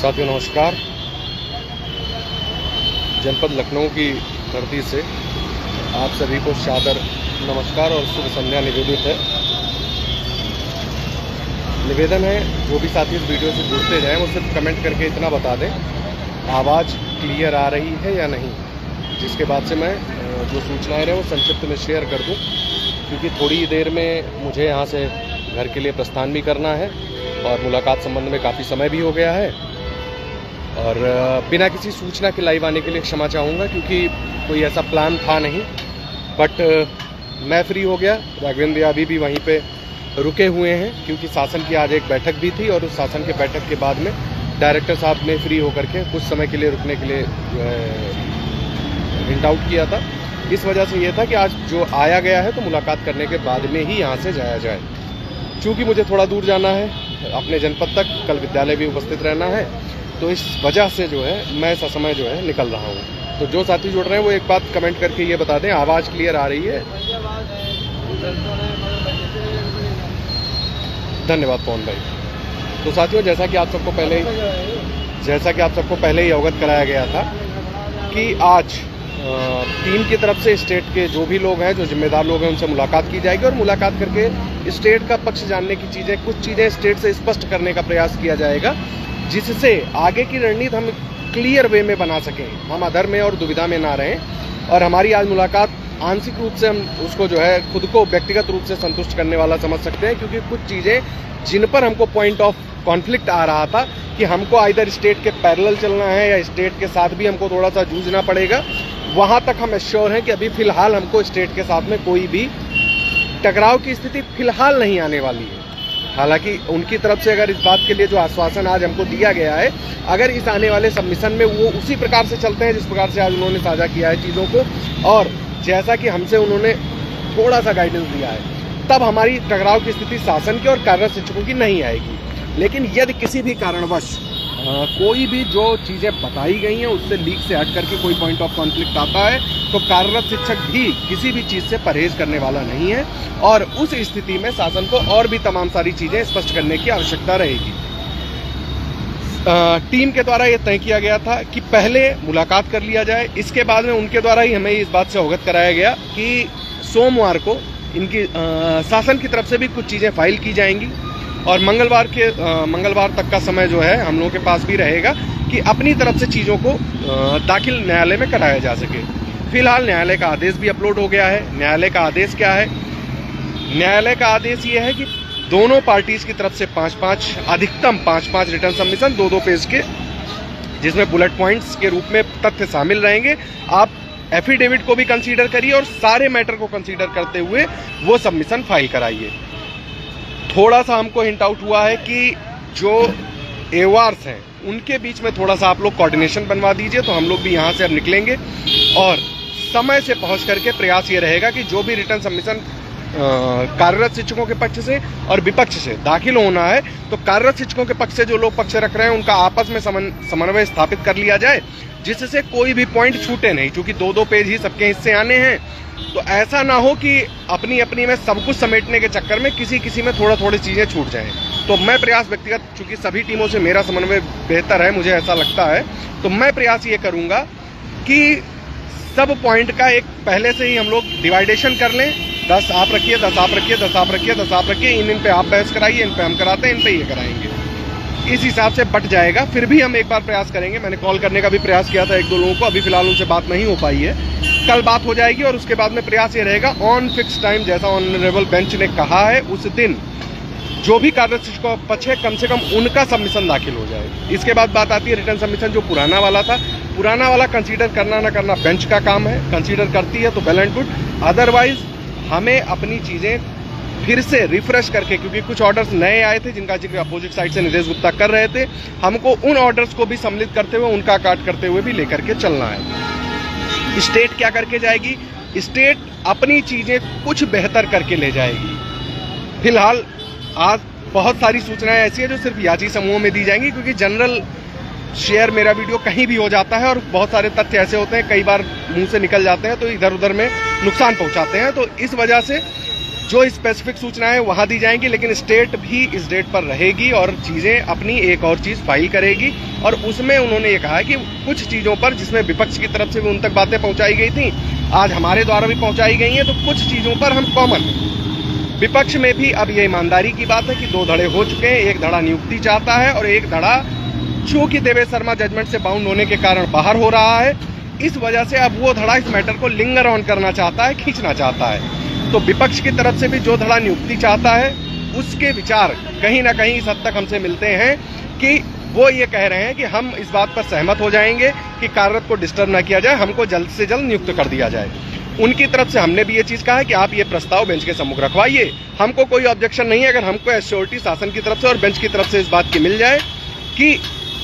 साथियों नमस्कार। जनपद लखनऊ की धरती से आप सभी को सादर नमस्कार और शुभ संध्या निवेदित है। निवेदन है जो भी साथी इस वीडियो से जुड़ते जाएं वो सिर्फ कमेंट करके इतना बता दें आवाज़ क्लियर आ रही है या नहीं, जिसके बाद से मैं जो सूचनाएं हैं वो संक्षिप्त में शेयर कर दूं, क्योंकि थोड़ी देर में मुझे यहाँ से घर के लिए प्रस्थान भी करना है और मुलाकात संबंध में काफ़ी समय भी हो गया है। और बिना किसी सूचना के लाइव आने के लिए क्षमा चाहूँगा, क्योंकि कोई ऐसा प्लान था नहीं, बट मैं फ्री हो गया। राघवेंद्र अभी भी वहीं पे रुके हुए हैं, क्योंकि शासन की आज एक बैठक भी थी और उस शासन के बैठक के बाद में डायरेक्टर साहब ने फ्री होकर के कुछ समय के लिए रुकने के लिए हिंट आउट किया था। इस वजह से ये था कि आज जो आया गया है तो मुलाकात करने के बाद में ही यहाँ से जाया जाए। चूँकि मुझे थोड़ा दूर जाना है अपने जनपद तक, कल विद्यालय भी उपस्थित रहना है, तो इस वजह से जो है मैं ससमय जो है निकल रहा हूँ। तो जो साथी जुड़ रहे हैं वो एक बात कमेंट करके ये बता दें आवाज़ क्लियर आ रही है। धन्यवाद पवन भाई। तो साथियों जैसा कि आप सबको पहले ही अवगत कराया गया था कि आज टीम की तरफ से स्टेट के जो भी लोग हैं, जो जिम्मेदार लोग हैं, उनसे मुलाकात की जाएगी और मुलाकात करके स्टेट का पक्ष जानने की चीज़ें, कुछ चीज़ें स्टेट से स्पष्ट करने का प्रयास किया जाएगा, जिससे आगे की रणनीति हम क्लियर वे में बना सकें, हम अधर में और दुविधा में ना रहें। और हमारी आज मुलाकात आंशिक रूप से हम उसको जो है खुद को व्यक्तिगत रूप से संतुष्ट करने वाला समझ सकते हैं, क्योंकि कुछ चीज़ें जिन पर हमको पॉइंट ऑफ कॉन्फ्लिक्ट आ रहा था कि हमको आइदर स्टेट के पैरेलल चलना है या स्टेट के साथ भी हमको थोड़ा सा जूझना पड़ेगा, वहाँ तक हम एश्योर हैं कि अभी फ़िलहाल हमको स्टेट के साथ में कोई भी टकराव की स्थिति फ़िलहाल नहीं आने वाली है। हालांकि उनकी तरफ से अगर इस बात के लिए जो आश्वासन आज हमको दिया गया है, अगर इस आने वाले सबमिशन में वो उसी प्रकार से चलते हैं जिस प्रकार से आज उन्होंने साझा किया है चीज़ों को, और जैसा कि हमसे उन्होंने थोड़ा सा गाइडेंस दिया है, तब हमारी टकराव की स्थिति शासन की और कार्यरत शिक्षकों की नहीं आएगी। लेकिन यदि किसी भी कारणवश कोई भी जो चीज़ें बताई गई हैं उससे लीक से हट करके कोई पॉइंट ऑफ कॉन्फ्लिक्ट आता है, तो कार्यरत शिक्षक भी किसी भी चीज़ से परहेज करने वाला नहीं है और उस स्थिति में शासन को और भी तमाम सारी चीज़ें स्पष्ट करने की आवश्यकता रहेगी। टीम के द्वारा ये तय किया गया था कि पहले मुलाकात कर लिया जाए, इसके बाद में उनके द्वारा ही हमें इस बात से अवगत कराया गया कि सोमवार को इनकी शासन की तरफ से भी कुछ चीज़ें फाइल की जाएंगी और मंगलवार तक का समय जो है हम लोगों के पास भी रहेगा कि अपनी तरफ से चीज़ों को दाखिल न्यायालय में कराया जा सके। फिलहाल न्यायालय का आदेश भी अपलोड हो गया है। न्यायालय का आदेश क्या है? न्यायालय का आदेश ये है कि दोनों पार्टीज़ की तरफ से अधिकतम 5 रिटर्न सबमिशन 2-2 पेज के, जिसमें बुलेट पॉइंट्स के रूप में तथ्य शामिल रहेंगे। आप एफिडेविट को भी कंसीडर करिए और सारे मैटर को कंसीडर करते हुए वो सबमिशन फाइल कराइए। थोड़ा सा हमको हिंट आउट हुआ है कि जो एवार्स हैं उनके बीच में थोड़ा सा आप लोग कोऑर्डिनेशन बनवा दीजिए, तो हम लोग भी यहाँ से अब निकलेंगे और समय से पहुँच करके प्रयास ये रहेगा कि जो भी रिटर्न सबमिशन कार्यरत शिक्षकों के पक्ष से और विपक्ष से दाखिल होना है, तो कार्यरत शिक्षकों के पक्ष से जो लोग पक्ष रख रहे हैं उनका आपस में समन्वय स्थापित कर लिया जाए, जिससे कोई भी पॉइंट छूटे नहीं। क्योंकि 2-2 पेज ही सबके हिस्से आने हैं, तो ऐसा ना हो कि अपनी में सब कुछ समेटने के चक्कर में किसी में थोड़ी चीज़ें छूट जाएं। तो मैं प्रयास व्यक्तिगत, चूँकि सभी टीमों से मेरा समन्वय बेहतर है, मुझे ऐसा लगता है, तो मैं प्रयास ये करूँगा कि सब पॉइंट का एक पहले से ही हम लोग डिवाइडेशन कर लें। 10 आप रखिए, 10 आप रखिए, 10 आप रखिए, 10 आप रखिए, इन पे आप बहस कराइए, इन पे हम कराते हैं, इन पे ये कराएंगे। इस हिसाब से बट जाएगा। फिर भी हम एक बार प्रयास करेंगे। मैंने कॉल करने का भी प्रयास किया था 1-2 लोगों को, अभी फिलहाल उनसे बात नहीं हो पाई है। कल बात हो जाएगी और उसके बाद में प्रयास ये रहेगा ऑन फिक्स टाइम, जैसा ऑनरेबल बेंच ने कहा है, उस दिन जो भी कार्यरत शिक्षकों का पक्ष है कम से कम उनका सबमिशन दाखिल हो जाए। इसके बाद बात आती है रिटर्न सबमिशन जो पुराना वाला था। पुराना वाला कंसीडर करना ना करना बेंच का काम है, कंसीडर करती है तो वेल एंड गुड, अदरवाइज हमें अपनी चीज़ें फिर से रिफ्रेश करके, क्योंकि कुछ ऑर्डर्स नए आए थे जिनका जिक्र अपोजिट साइड से निदेश गुप्ता कर रहे थे, हमको उन ऑर्डर्स को भी सम्मिलित करते हुए, उनका काट करते हुए भी लेकर के चलना है। स्टेट क्या करके जाएगी? स्टेट अपनी चीज़ें कुछ बेहतर करके ले जाएगी। फिलहाल आज बहुत सारी सूचनाएं ऐसी हैं जो सिर्फ याची समूहों में दी जाएंगी, क्योंकि जनरल शेयर मेरा वीडियो कहीं भी हो जाता है और बहुत सारे तथ्य ऐसे होते हैं कई बार मुंह से निकल जाते हैं तो इधर उधर में नुकसान पहुंचाते हैं। तो इस वजह से जो स्पेसिफिक सूचनाएं वहां दी जाएंगी, लेकिन स्टेट भी इस डेट पर रहेगी और चीजें अपनी एक और चीज फाइल करेगी। और उसमें उन्होंने ये कहा है कि कुछ चीजों पर जिसमें विपक्ष की तरफ से भी उन तक बातें पहुंचाई गई थी, आज हमारे द्वारा भी पहुंचाई गई हैं, तो कुछ चीजों पर हम कॉमन हैं। विपक्ष में भी अब ये ईमानदारी की बात है कि 2 धड़े हो चुके हैं। एक धड़ा नियुक्ति चाहता है और एक धड़ा चूंकि देवेश शर्मा जजमेंट से बाउंड होने के कारण बाहर हो रहा है, इस वजह से अब वो धड़ा इस मैटर को लिंगर ऑन करना चाहता है, खींचना चाहता है। तो विपक्ष की तरफ से भी जो धड़ा नियुक्ति चाहता है, उसके विचार कहीं ना कहीं इस हद तक हमसे मिलते हैं कि वो ये कह रहे हैं कि हम इस बात पर सहमत हो जाएंगे कि कार्यरत को डिस्टर्ब ना किया जाए, हमको जल्द से जल्द नियुक्त कर दिया जाए। उनकी तरफ से हमने भी ये चीज कहा है कि आप ये प्रस्ताव बेंच के सम्मुख रखवाइए, हमको कोई ऑब्जेक्शन नहीं है अगर हमको एश्योरिटी शासन की तरफ से और बेंच की तरफ से इस बात की मिल जाए कि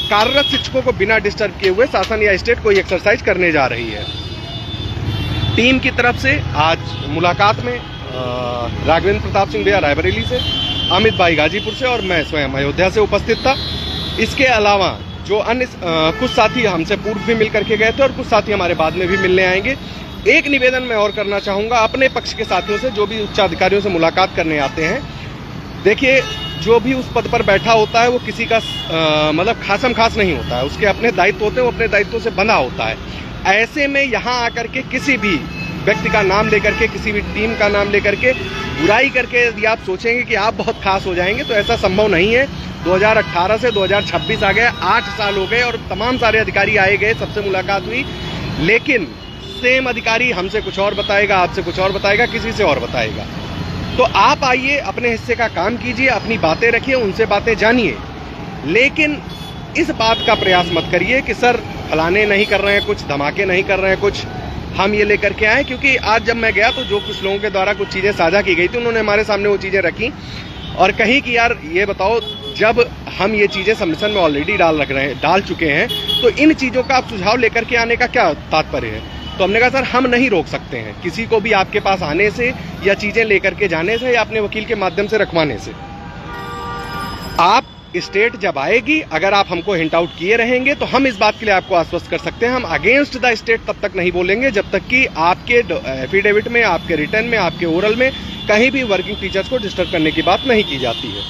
कार्यरत शिक्षकों को बिना डिस्टर्ब किए हुए शासन या स्टेट कोई एक्सरसाइज करने जा रही है। टीम की तरफ से आज मुलाकात में राघवेंद्र प्रताप सिंह भैया रायबरेली से, अमित भाई गाजीपुर से और मैं स्वयं अयोध्या से उपस्थित था। इसके अलावा जो अन्य कुछ साथी हमसे पूर्व भी मिल करके गए थे और कुछ साथी हमारे बाद में भी मिलने आएंगे। एक निवेदन मैं और करना चाहूँगा अपने पक्ष के साथियों से जो भी उच्चाधिकारियों से मुलाकात करने आते हैं। देखिए, जो भी उस पद पर बैठा होता है वो किसी का मतलब खासम खास नहीं होता है, उसके अपने दायित्व होते हैं, वो अपने दायित्व से बंधा होता है। ऐसे में यहाँ आकर के किसी भी व्यक्ति का नाम लेकर के, किसी भी टीम का नाम लेकर के बुराई करके यदि आप सोचेंगे कि आप बहुत खास हो जाएंगे तो ऐसा संभव नहीं है। 2018 से 2026 आ गए, 8 साल हो गए और तमाम सारे अधिकारी आए गए, सबसे मुलाकात हुई, लेकिन सेम अधिकारी हमसे कुछ और बताएगा, आपसे कुछ और बताएगा, किसी से और बताएगा। तो आप आइए, अपने हिस्से का काम कीजिए, अपनी बातें रखिए, उनसे बातें जानिए, लेकिन इस बात का प्रयास मत करिए कि सर फलाने नहीं कर रहे हैं कुछ, धमाके नहीं कर रहे हैं कुछ, हम ये लेकर के आए। क्योंकि आज जब मैं गया तो जो कुछ लोगों के द्वारा कुछ चीज़ें साझा की गई थी, उन्होंने हमारे सामने वो चीज़ें रखी और कही कि यार ये बताओ, जब हम ये चीज़ें सबमिशन में ऑलरेडी डाल चुके हैं, तो इन चीज़ों का आप सुझाव लेकर के आने का क्या तात्पर्य है। तो हमने कहा सर हम नहीं रोक सकते हैं किसी को भी आपके पास आने से या चीज़ें लेकर के जाने से या अपने वकील के माध्यम से रखवाने से। आप स्टेट जब आएगी, अगर आप हमको हिंट आउट किए रहेंगे तो हम इस बात के लिए आपको आश्वस्त कर सकते हैं, हम अगेंस्ट द स्टेट तब तक नहीं बोलेंगे जब तक कि आपके एफिडेविट में, आपके रिटर्न में, आपके ओरल में कहीं भी वर्किंग टीचर्स को डिस्टर्ब करने की बात नहीं की जाती है।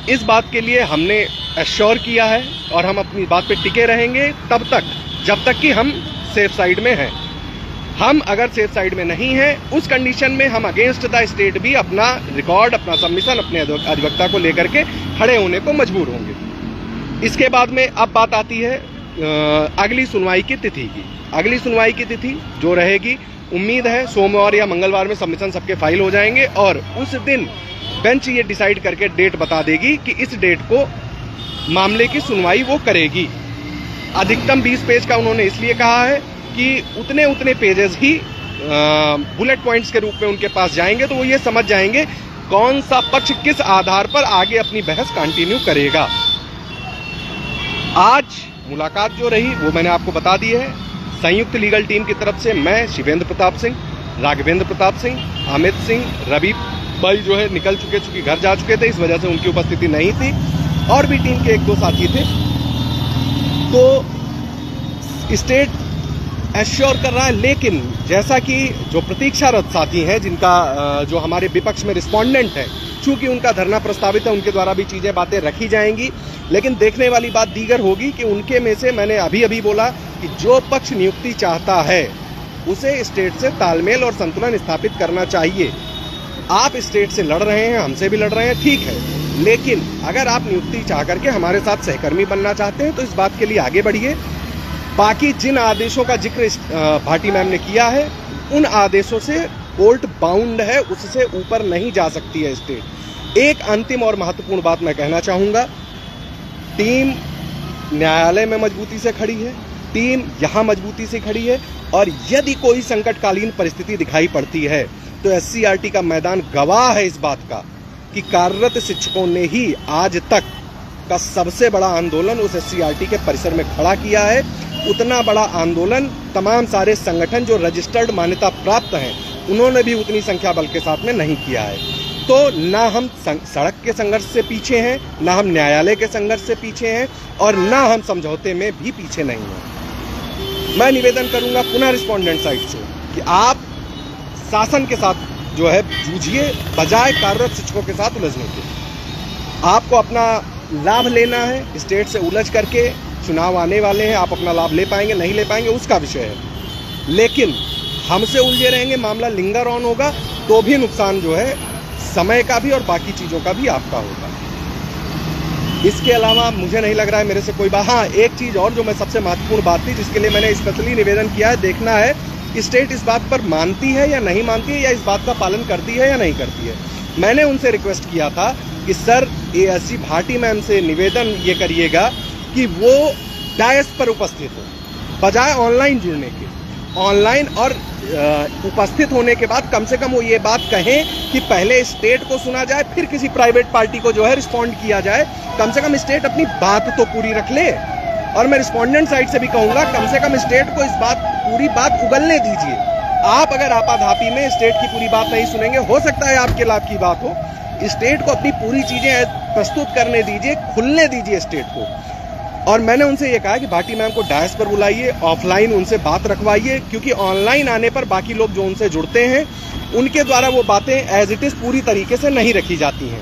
इस बात के लिए हमने एश्योर किया है और हम अपनी बात पे टिके रहेंगे तब तक जब तक कि हम सेफ साइड में हैं। हम अगर सेफ साइड में नहीं हैं, उस कंडीशन में हम अगेंस्ट द स्टेट भी अपना रिकॉर्ड, अपना सबमिशन, अपने अधिवक्ता को लेकर के खड़े होने को मजबूर होंगे। इसके बाद में अब बात आती है अगली सुनवाई की तिथि की। अगली सुनवाई की तिथि जो रहेगी, उम्मीद है सोमवार या मंगलवार में सबमिशन सबके फाइल हो जाएंगे और उस दिन बेंच ये डिसाइड करके डेट बता देगी कि इस डेट को मामले की सुनवाई वो करेगी। अधिकतम 20 पेज का उन्होंने इसलिए कहा है कि उतने पेजेस ही बुलेट पॉइंट्स के रूप में उनके पास जाएंगे, तो वो ये समझ जाएंगे कौन सा पक्ष किस आधार पर आगे अपनी बहस कंटिन्यू करेगा। आज मुलाकात जो रही वो मैंने आपको बता दी है। संयुक्त लीगल टीम की तरफ से मैं, शिवेंद्र प्रताप सिंह, राघवेंद्र प्रताप सिंह, अमित सिंह, रवि भाई जो है निकल चुके घर जा चुके थे, इस वजह से उनकी उपस्थिति नहीं थी, और भी टीम के 1-2 साथी थे। तो स्टेट एश्योर कर रहा है, लेकिन जैसा कि जो प्रतीक्षारत साथी हैं, जिनका जो हमारे विपक्ष में रिस्पोंडेंट है, चूंकि उनका धरना प्रस्तावित है, उनके द्वारा भी चीजें बातें रखी जाएंगी, लेकिन देखने वाली बात दीगर होगी कि उनके में से मैंने अभी बोला कि जो पक्ष नियुक्ति चाहता है उसे स्टेट से तालमेल और संतुलन स्थापित करना चाहिए। आप स्टेट से लड़ रहे हैं, हमसे भी लड़ रहे हैं, ठीक है, लेकिन अगर आप नियुक्ति चाह करके हमारे साथ सहकर्मी बनना चाहते हैं तो इस बात के लिए आगे बढ़िए। बाकी जिन आदेशों का जिक्र भाटी मैम ने किया है, उन आदेशों से कोर्ट बाउंड है, उससे ऊपर नहीं जा सकती है स्टेट। एक अंतिम और महत्वपूर्ण बात मैं कहना चाहूंगा, टीम न्यायालय में मजबूती से खड़ी है, टीम यहां मजबूती से खड़ी है, और यदि कोई संकटकालीन परिस्थिति दिखाई पड़ती है तो SCRT का मैदान गवाह है इस बात का कि कार्यरत शिक्षकों ने ही आज तक का सबसे बड़ा आंदोलन उस SCRT के परिसर में खड़ा किया है। उतना बड़ा आंदोलन तमाम सारे संगठन जो रजिस्टर्ड मान्यता प्राप्त हैं, उन्होंने भी उतनी संख्या बल के साथ में नहीं किया है। तो ना हम सड़क के संघर्ष से पीछे हैं, ना हम न्यायालय के संघर्ष से पीछे हैं, और ना हम समझौते में भी पीछे नहीं हैं। मैं निवेदन करूंगा पुनः रिस्पोंडेंट साइड से कि आप शासन के साथ जो है जूझिए, बजाय कार्यरत शिक्षकों के साथ उलझने के। आपको अपना लाभ लेना है, स्टेट से उलझ करके चुनाव आने वाले हैं, आप अपना लाभ ले पाएंगे नहीं ले पाएंगे उसका विषय है, लेकिन हमसे उलझे रहेंगे, मामला लिंगर ऑन होगा तो भी नुकसान जो है समय का भी और बाकी चीज़ों का भी आपका होगा। इसके अलावा मुझे नहीं लग रहा है मेरे से कोई बात। हाँ, एक चीज़ और जो मैं सबसे महत्वपूर्ण बात थी जिसके लिए मैंने स्पेशली निवेदन किया है, देखना है कि स्टेट इस बात पर मानती है या नहीं मानती है, या इस बात का पालन करती है या नहीं करती है। मैंने उनसे रिक्वेस्ट किया था कि सर एएसजी भाटी मैम से निवेदन ये करिएगा कि वो डायस पर उपस्थित हो, बजाय ऑनलाइन जुड़ने के। ऑनलाइन और उपस्थित होने के बाद कम से कम वो ये बात कहें कि पहले स्टेट को सुना जाए, फिर किसी प्राइवेट पार्टी को जो है रिस्पॉन्ड किया जाए। कम से कम स्टेट अपनी बात तो पूरी रख ले। और मैं रिस्पॉन्डेंट साइड से भी कहूँगा, कम से कम स्टेट को इस पूरी बात उगलने दीजिए। आप अगर आपाधापी में स्टेट की पूरी बात नहीं सुनेंगे, हो सकता है आपके लाभ की बात हो, स्टेट को अपनी पूरी चीज़ें प्रस्तुत करने दीजिए, खुलने दीजिए स्टेट को। और मैंने उनसे ये कहा कि भाटी मैम को डायस पर बुलाइए, ऑफलाइन उनसे बात रखवाइए, क्योंकि ऑनलाइन आने पर बाकी लोग जो उनसे जुड़ते हैं उनके द्वारा वो बातें एज इट इज़ पूरी तरीके से नहीं रखी जाती हैं।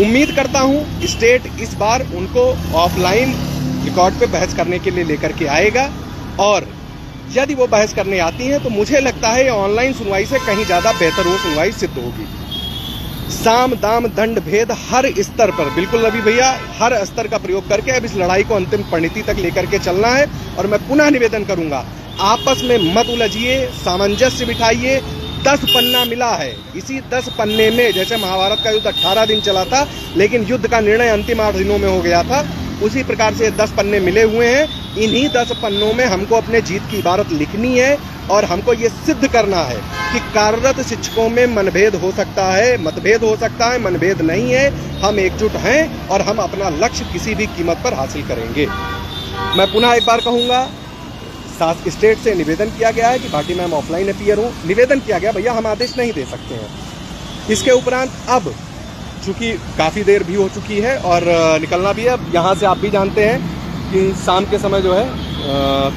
उम्मीद करता हूं स्टेट इस बार उनको ऑफलाइन रिकॉर्ड पे बहस करने के लिए लेकर के आएगा, और यदि वो बहस करने आती हैं तो मुझे लगता है ऑनलाइन सुनवाई से कहीं ज़्यादा बेहतर वो सुनवाई सिद्ध होगी। साम दाम दंड भेद हर स्तर पर, बिल्कुल रवि भैया, हर स्तर का प्रयोग करके अब इस लड़ाई को अंतिम परिणति तक लेकर के चलना है। और मैं पुनः निवेदन करूंगा, आपस में मत उलझिए, सामंजस्य बिठाइए। 10 पन्ना मिला है, इसी 10 पन्ने में, जैसे महाभारत का युद्ध 18 दिन चला था लेकिन युद्ध का निर्णय अंतिम 8 दिनों में हो गया था, उसी प्रकार से 10 पन्ने मिले हुए हैं। इन्हीं 10 पन्नों में हमको अपने जीत की इबारत लिखनी है और हमको ये सिद्ध करना है कि कार्यरत शिक्षकों में मनभेद हो सकता है, मतभेद हो सकता है, मनभेद नहीं है। हम एकजुट हैं और हम अपना लक्ष्य किसी भी कीमत पर हासिल करेंगे। मैं पुनः एक बार कहूँगा, स्टेट से निवेदन किया गया है कि भाटी मैम ऑफलाइन अपीयर हो। निवेदन किया गया, भैया हम आदेश नहीं दे सकते हैं। इसके उपरांत अब चूँकि काफ़ी देर भी हो चुकी है और निकलना भी है, अब यहाँ से आप भी जानते हैं कि शाम के समय जो है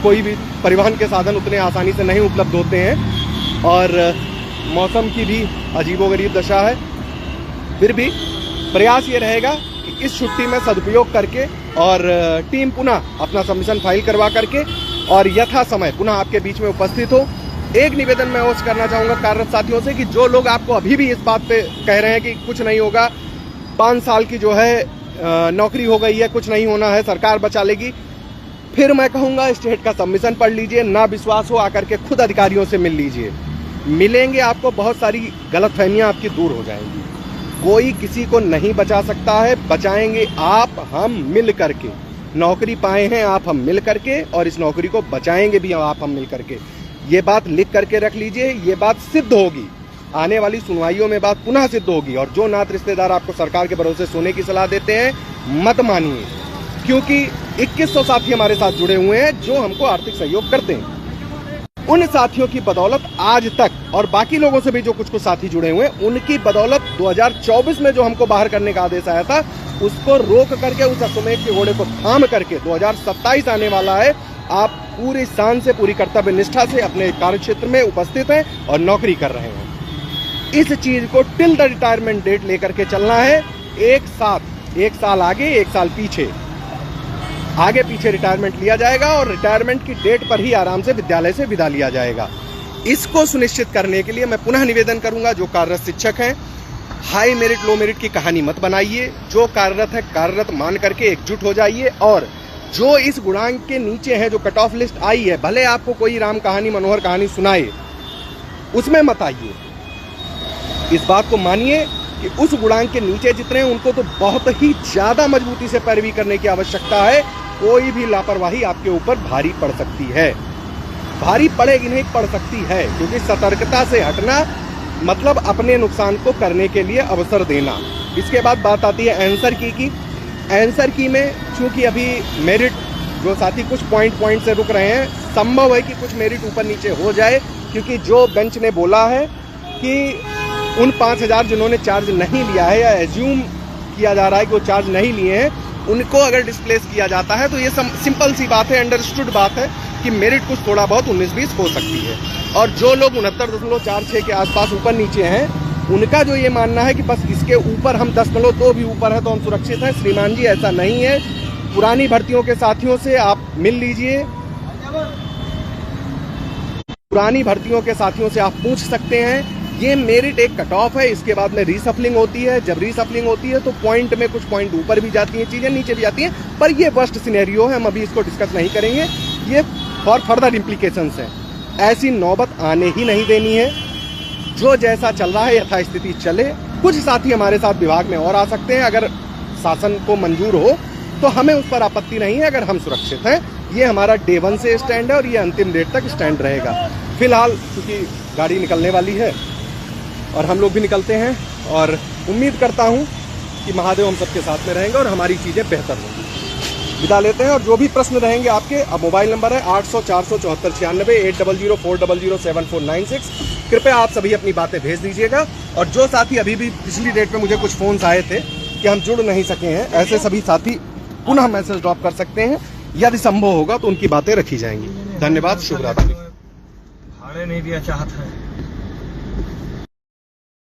कोई भी परिवहन के साधन उतने आसानी से नहीं उपलब्ध होते हैं और मौसम की भी अजीबोगरीब दशा है। फिर भी प्रयास ये रहेगा कि इस छुट्टी में सदुपयोग करके और टीम पुनः अपना सबमिशन फाइल करवा करके और यथा समय पुनः आपके बीच में उपस्थित हो। एक निवेदन मैं और करना चाहूँगा कार्यरत साथियों से कि जो लोग आपको अभी भी इस बात पे कह रहे हैं कि कुछ नहीं होगा, 5 साल की जो है नौकरी हो गई है, कुछ नहीं होना है, सरकार बचा लेगी, फिर मैं कहूँगा स्टेट का सबमिशन पढ़ लीजिए। ना विश्वास हो आकर के खुद अधिकारियों से मिल लीजिए, मिलेंगे आपको बहुत सारी गलतफहमियां आपकी दूर हो जाएंगी। कोई किसी को नहीं बचा सकता है, बचाएंगे आप हम मिल करके। नौकरी पाए हैं आप हम मिल करके और इस नौकरी को बचाएंगे भी आप हम मिल करके। ये बात लिख करके रख लीजिए, ये बात सिद्ध होगी, आने वाली सुनवाइयों में बात पुनः सिद्ध होगी। और जो नात रिश्तेदार आपको सरकार के भरोसे सोने की सलाह देते हैं मत मानिए, क्योंकि 2100 साथी हमारे साथ जुड़े हुए हैं जो हमको आर्थिक सहयोग करते हैं। उन साथियों की बदौलत आज तक, और बाकी लोगों से भी जो कुछ साथी जुड़े हुए हैं, उनकी बदौलत 2024 में जो हमको बाहर करने का आदेश आया था उसको रोक करके, उस अश्वमेध के घोड़े को थाम करके 2027 आने वाला है। आप पूरी शान से, पूरी कर्तव्य निष्ठा से अपने कार्यक्षेत्र में उपस्थित हैं और नौकरी कर रहे हैं। इस चीज को टिल द रिटायरमेंट डेट लेकर के चलना है। एक साल आगे, एक साल पीछे, आगे पीछे रिटायरमेंट लिया जाएगा और रिटायरमेंट की डेट पर ही आराम से विद्यालय से विदा लिया जाएगा। इसको सुनिश्चित करने के लिए मैं पुनः निवेदन करूंगा, जो कार्यरत शिक्षक हैं, हाई मेरिट लो मेरिट की कहानी मत बनाइए। जो कार्यरत है कार्यरत मान करके एकजुट हो जाइए, और जो इस गुणांक के नीचे है, जो कट ऑफ लिस्ट आई है, भले आपको कोई राम कहानी मनोहर कहानी सुनाए, उसमें मत आइए। इस बात को मानिए कि उस गुणांक के नीचे जितने हैं उनको तो बहुत ही ज्यादा मजबूती से पैरवी करने की आवश्यकता है। कोई भी लापरवाही आपके ऊपर भारी पड़ सकती है, भारी पड़ेगी नहीं, पड़ सकती है, क्योंकि सतर्कता से हटना मतलब अपने नुकसान को करने के लिए अवसर देना। इसके बाद बात आती है आंसर की। आंसर की में चूंकि अभी मेरिट जो साथी कुछ पॉइंट से रुक रहे हैं, संभव है कि कुछ मेरिट ऊपर नीचे हो जाए, क्योंकि जो बेंच ने बोला है कि उन 5000 जिन्होंने चार्ज नहीं लिया है, या एज्यूम किया जा रहा है कि वो चार्ज नहीं लिए हैं, उनको अगर डिस्प्लेस किया जाता है तो ये सिंपल सी बात है, अंडरस्टूड बात है कि मेरिट कुछ थोड़ा बहुत 19-20 हो सकती है। और जो लोग 69.46 के आसपास ऊपर नीचे हैं, उनका जो ये मानना है कि बस इसके ऊपर हम 10.2 भी ऊपर है तो हम सुरक्षित हैं। श्रीमान जी, ऐसा नहीं है। पुरानी भर्तियों के साथियों से आप मिल लीजिए, पुरानी भर्तियों के साथियों से आप पूछ सकते हैं। ये मेरिट एक कट ऑफ है, इसके बाद में रीसफलिंग होती है। जब रीसफलिंग होती है तो पॉइंट में कुछ पॉइंट ऊपर भी जाती हैं, चीजें नीचे भी जाती हैं, पर ये वर्स्ट सिनेरियो है, हम अभी इसको डिस्कस नहीं करेंगे। ये फॉर फर्दर इम्प्लीकेशंस है, ऐसी नौबत आने ही नहीं देनी है। जो जैसा चल रहा है यथास्थिति चले। कुछ साथी हमारे साथ विभाग में और आ सकते हैं, अगर शासन को मंजूर हो तो हमें उस पर आपत्ति नहीं है, अगर हम सुरक्षित हैं। ये हमारा डे 1 से स्टैंड है और ये अंतिम डेट तक स्टैंड रहेगा। फिलहाल क्योंकि गाड़ी निकलने वाली है और हम लोग भी निकलते हैं, और उम्मीद करता हूं कि महादेव हम सबके साथ में रहेंगे और हमारी चीज़ें बेहतर होंगी। विदा लेते हैं, और जो भी प्रश्न रहेंगे आपके, अब मोबाइल नंबर है 800 474 96 800 400 7496। कृपया आप सभी अपनी बातें भेज दीजिएगा। और जो साथी अभी भी पिछली डेट में मुझे कुछ फोन्स आए थे कि हम जुड़ नहीं सके हैं, ऐसे सभी साथी पुनः मैसेज ड्रॉप कर सकते हैं। यदि संभव होगा तो उनकी बातें रखी जाएंगी। धन्यवाद, शुभ रात्रि। भाड़े नहीं दिया चाहता है।